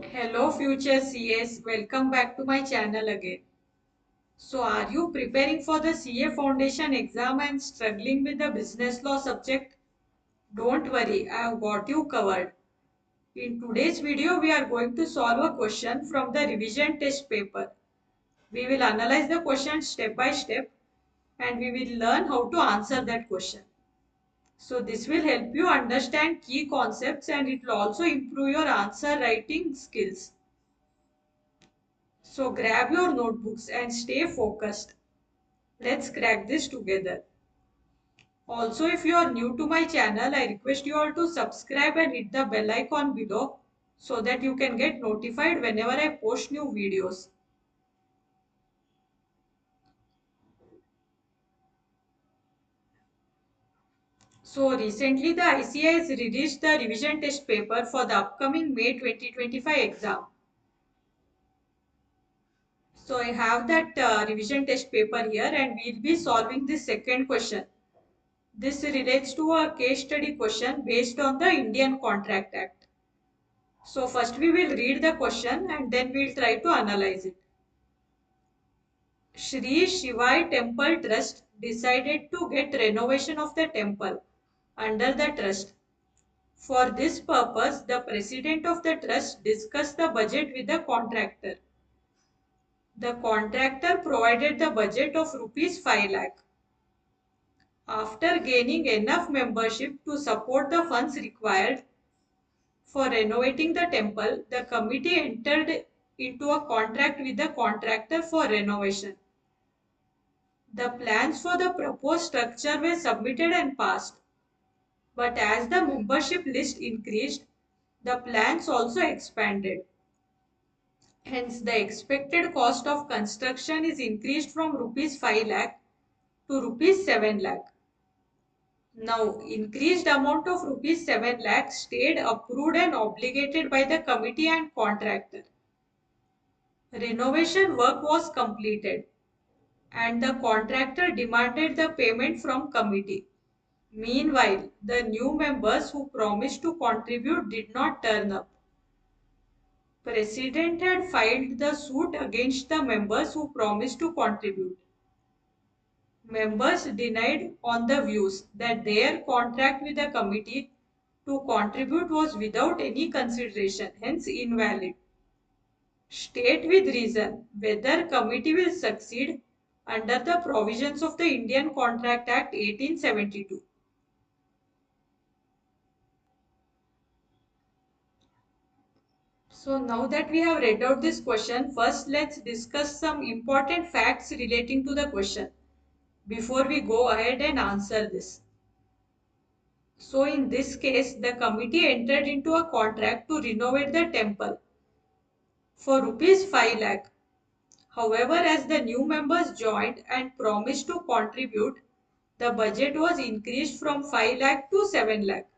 Hello future CS, welcome back to my channel again. So are you preparing for the CA Foundation exam and struggling with the business law subject? Don't worry, I have got you covered. In today's video, we are going to solve a question from the revision test paper. We will analyze the question step by step and we will learn how to answer that question. So this will help you understand key concepts and it will also improve your answer writing skills. So grab your notebooks and stay focused. Let's crack this together. Also, if you are new to my channel, I request you all to subscribe and hit the bell icon below so that you can get notified whenever I post new videos. So recently the ICAI has released the revision test paper for the upcoming May 2025 exam. So I have that revision test paper here and we'll be solving the second question. This relates to a case study question based on the Indian Contract Act. So first we will read the question and then we'll try to analyze it. Sri Shivai Temple Trust decided to get renovation of the temple under the trust. For this purpose, the president of the trust discussed the budget with the contractor. The contractor provided the budget of rupees 5 lakh. After gaining enough membership to support the funds required for renovating the temple, the committee entered into a contract with the contractor for renovation. The plans for the proposed structure were submitted and passed, but as the membership list increased, the plans also expanded. Hence, the expected cost of construction is increased from rupees 5 lakh to rupees 7 lakh. Now, increased amount of rupees 7 lakh stayed approved and obligated by the committee and contractor. Renovation work was completed and the contractor demanded the payment from committee. Meanwhile, the new members who promised to contribute did not turn up. President had filed the suit against the members who promised to contribute. Members denied on the views that their contract with the committee to contribute was without any consideration, hence invalid. State with reason whether committee will succeed under the provisions of the Indian Contract Act 1872. So now that we have read out this question, first let's discuss some important facts relating to the question before we go ahead and answer this. So in this case, the committee entered into a contract to renovate the temple for rupees 5 lakh. However, as the new members joined and promised to contribute, the budget was increased from 5 lakh to 7 lakh.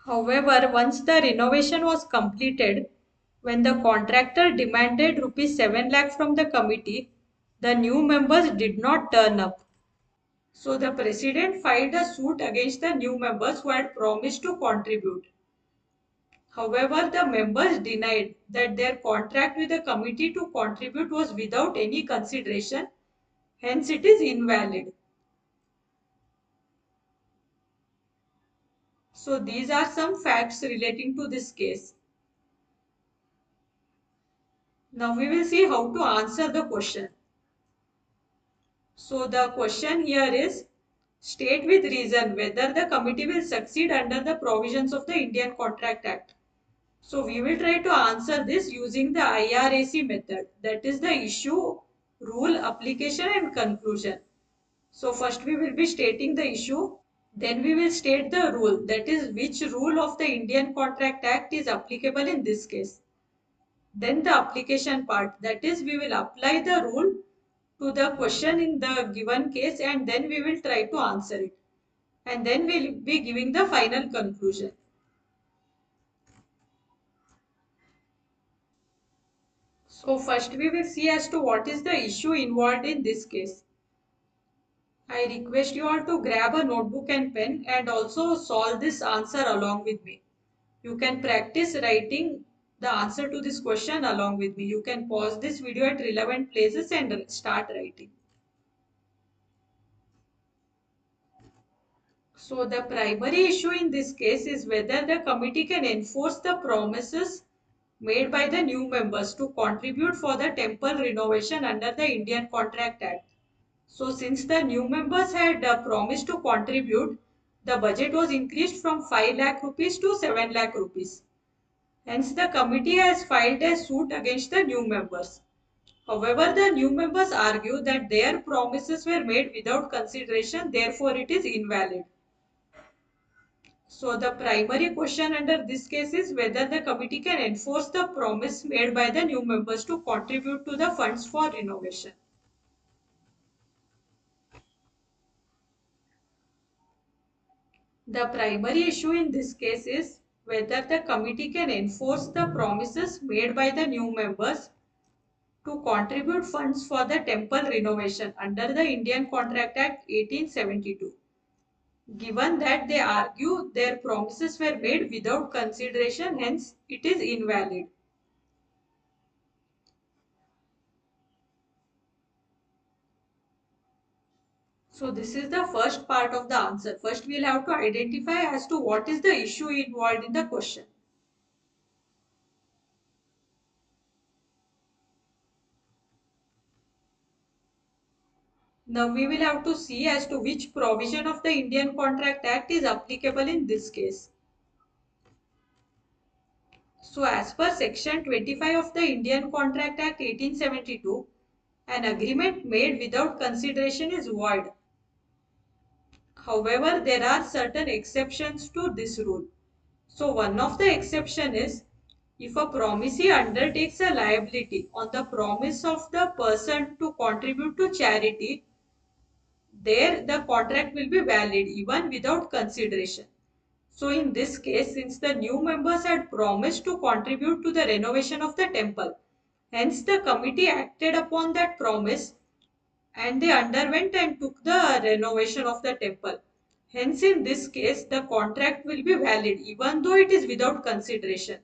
However, once the renovation was completed, when the contractor demanded rupees 7 lakh from the committee, the new members did not turn up. So the president filed a suit against the new members who had promised to contribute. However, the members denied that their contract with the committee to contribute was without any consideration, hence it is invalid. So these are some facts relating to this case. Now we will see how to answer the question. So the question here is, state with reason whether the committee will succeed under the provisions of the Indian Contract Act. So we will try to answer this using the IRAC method, that is the issue, rule, application and conclusion. So first we will be stating the issue, then we will state the rule, that is which rule of the Indian Contract Act is applicable in this case. Then the application part, that is we will apply the rule to the question in the given case and then we will try to answer it. And then we will be giving the final conclusion. So first we will see as to what is the issue involved in this case. I request you all to grab a notebook and pen and also solve this answer along with me. You can practice writing the answer to this question along with me. You can pause this video at relevant places and start writing. So the primary issue in this case is whether the committee can enforce the promises made by the new members to contribute for the temple renovation under the Indian Contract Act. So since the new members had promised to contribute, the budget was increased from 5 lakh rupees to 7 lakh rupees. Hence the committee has filed a suit against the new members. However, the new members argue that their promises were made without consideration, therefore it is invalid. So the primary question under this case is whether the committee can enforce the promise made by the new members to contribute to the funds for renovation. The primary issue in this case is whether the committee can enforce the promises made by the new members to contribute funds for the temple renovation under the Indian Contract Act 1872. Given that they argue their promises were made without consideration, hence it is invalid. So this is the first part of the answer. First we'll have to identify as to what is the issue involved in the question. Now we will have to see as to which provision of the Indian Contract Act is applicable in this case. So as per section 25 of the Indian Contract Act 1872, an agreement made without consideration is void. However, there are certain exceptions to this rule. So one of the exception is if a promisee undertakes a liability on the promise of the person to contribute to charity, there the contract will be valid even without consideration. So in this case, since the new members had promised to contribute to the renovation of the temple, hence the committee acted upon that promise and they underwent and took the renovation of the temple. Hence in this case, the contract will be valid even though it is without consideration.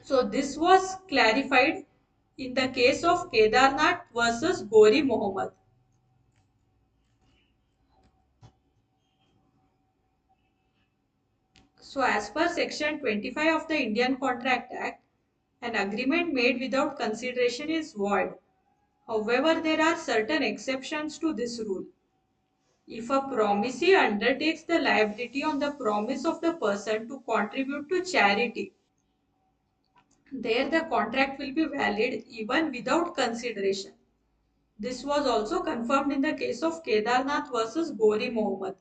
So this was clarified in the case of Kedarnath versus Gori Mohammed. So as per section 25 of the Indian Contract Act, an agreement made without consideration is void. However, there are certain exceptions to this rule. If a promisee undertakes the liability on the promise of the person to contribute to charity, there the contract will be valid even without consideration. This was also confirmed in the case of Kedarnath versus Gori Mohammed.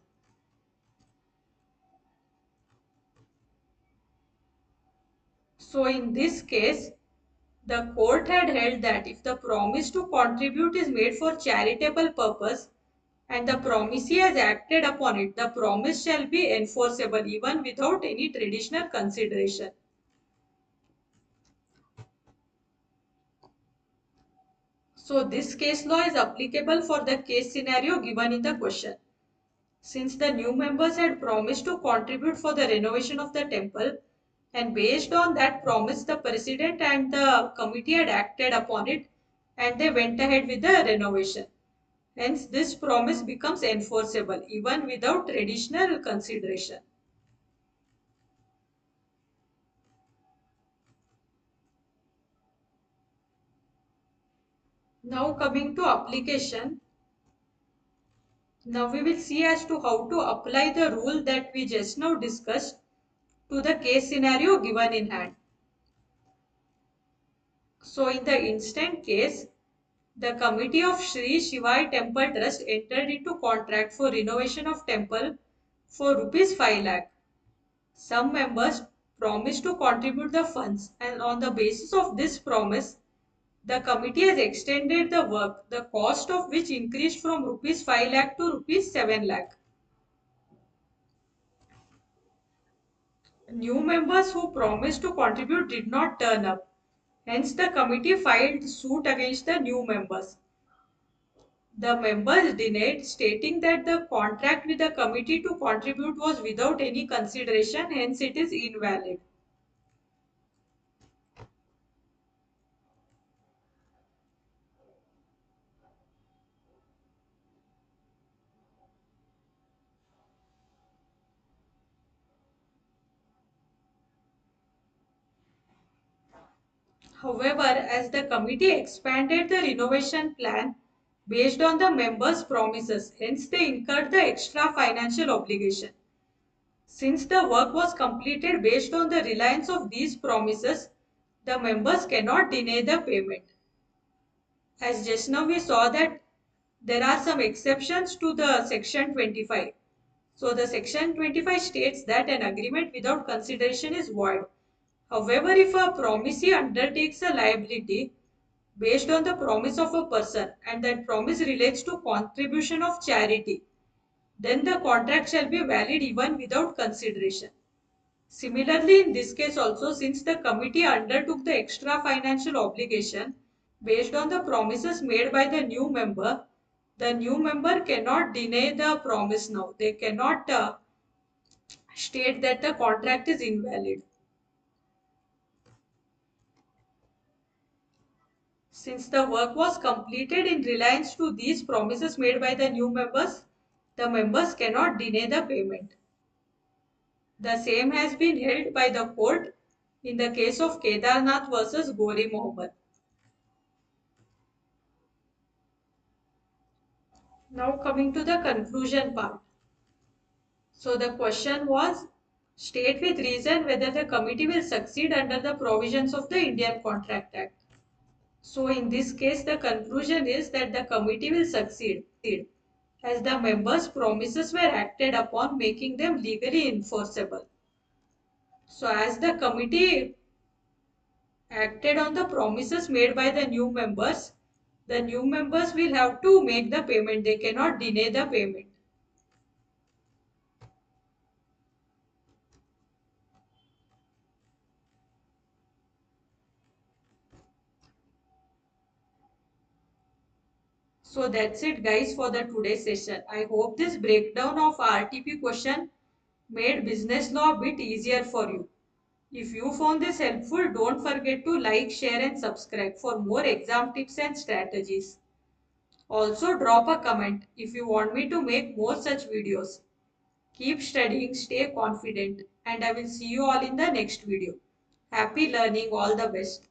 So in this case, the court had held that if the promise to contribute is made for charitable purpose and the promisee has acted upon it, the promise shall be enforceable even without any traditional consideration. So this case law is applicable for the case scenario given in the question. Since the new members had promised to contribute for the renovation of the temple, and based on that promise, the president and the committee had acted upon it and they went ahead with the renovation. Hence, this promise becomes enforceable even without traditional consideration. Now coming to application, now we will see as to how to apply the rule that we just now discussed to the case scenario given in hand. So in the instant case, the committee of Sri Shivai Temple Trust entered into contract for renovation of temple for rupees 5 lakh. Some members promised to contribute the funds and on the basis of this promise, the committee has extended the work, the cost of which increased from rupees 5 lakh to rupees 7 lakh. New members who promised to contribute did not turn up. Hence, the committee filed suit against the new members. The members denied, stating that the contract with the committee to contribute was without any consideration, hence it is invalid. However, as the committee expanded the renovation plan based on the members' promises, hence they incurred the extra financial obligation. Since the work was completed based on the reliance of these promises, the members cannot deny the payment. As just now we saw that there are some exceptions to the section 25. So the section 25 states that an agreement without consideration is void. However, if a promisee undertakes a liability based on the promise of a person and that promise relates to contribution of charity, then the contract shall be valid even without consideration. Similarly, in this case also, since the committee undertook the extra financial obligation based on the promises made by the new member cannot deny the promise now. They cannot state that the contract is invalid. Since the work was completed in reliance to these promises made by the new members, the members cannot deny the payment. The same has been held by the court in the case of Kedarnath versus Gori Mohammed. Now coming to the conclusion part. So the question was, state with reason whether the committee will succeed under the provisions of the Indian Contract Act. So in this case, the conclusion is that the committee will succeed as the members' promises were acted upon, making them legally enforceable. So as the committee acted on the promises made by the new members will have to make the payment. They cannot deny the payment. So that's it guys for the today's session. I hope this breakdown of RTP question made business law a bit easier for you. If you found this helpful, don't forget to like, share and subscribe for more exam tips and strategies. Also drop a comment if you want me to make more such videos. Keep studying, stay confident and I will see you all in the next video. Happy learning, all the best.